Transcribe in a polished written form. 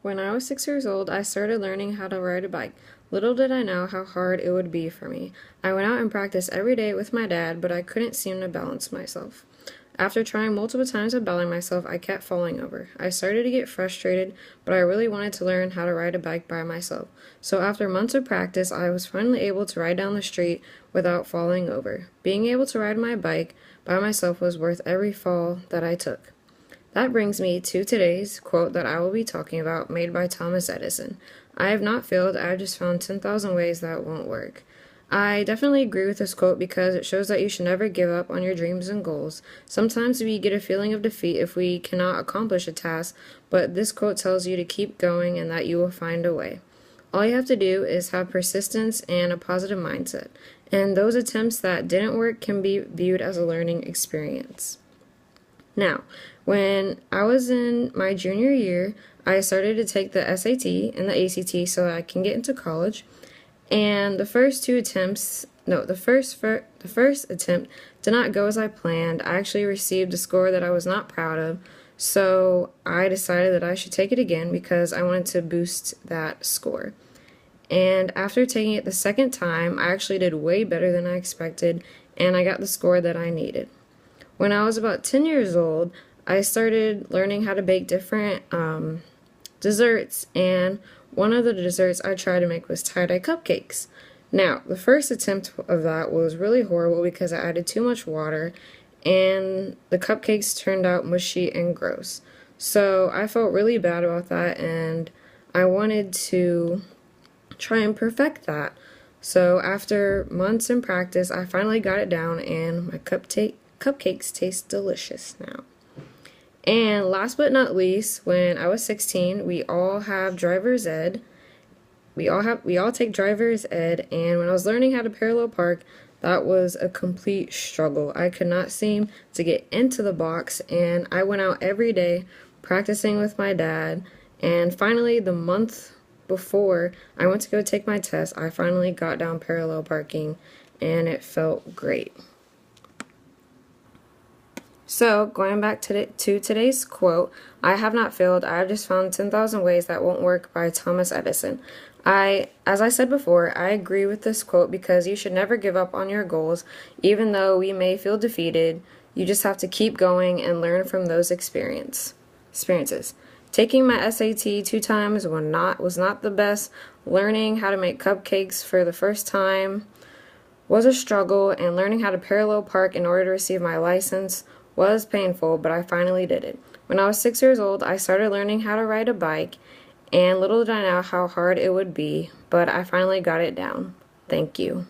When I was 6 years old, I started learning how to ride a bike. Little did I know how hard it would be for me. I went out and practiced every day with my dad, but I couldn't seem to balance myself. After trying multiple times to balance myself, I kept falling over. I started to get frustrated, but I really wanted to learn how to ride a bike by myself. So after months of practice, I was finally able to ride down the street without falling over. Being able to ride my bike by myself was worth every fall that I took. That brings me to today's quote that I will be talking about, made by Thomas Edison. I have not failed, I have just found 10,000 ways that won't work. I definitely agree with this quote because it shows that you should never give up on your dreams and goals. Sometimes we get a feeling of defeat if we cannot accomplish a task, but this quote tells you to keep going and that you will find a way. All you have to do is have persistence and a positive mindset, and those attempts that didn't work can be viewed as a learning experience. Now, when I was in my junior year, I started to take the SAT and the ACT so that I can get into college. And the first attempt did not go as I planned. I actually received a score that I was not proud of. So I decided that I should take it again because I wanted to boost that score. And after taking it the second time, I actually did way better than I expected, and I got the score that I needed. When I was about 10 years old, I started learning how to bake different desserts, and one of the desserts I tried to make was tie-dye cupcakes. Now, the first attempt of that was really horrible because I added too much water, and the cupcakes turned out mushy and gross. So I felt really bad about that, and I wanted to try and perfect that. So after months in practice, I finally got it down, and my cupcakes taste delicious now. And last but not least, when I was 16, we all have driver's ed. We all take driver's ed, and when I was learning how to parallel park, that was a complete struggle. I could not seem to get into the box, and I went out every day practicing with my dad, and finally the month before I went to go take my test, I finally got down parallel parking, and it felt great. So, going back to today's quote, I have not failed, I have just found 10,000 ways that won't work, by Thomas Edison. As I said before, I agree with this quote because you should never give up on your goals, even though we may feel defeated. You just have to keep going and learn from those experiences. Taking my SAT 2 times was not the best. Learning how to make cupcakes for the first time was a struggle, and learning how to parallel park in order to receive my license was painful, but I finally did it. When I was 6 years old, I started learning how to ride a bike, and little did I know how hard it would be, but I finally got it down. Thank you.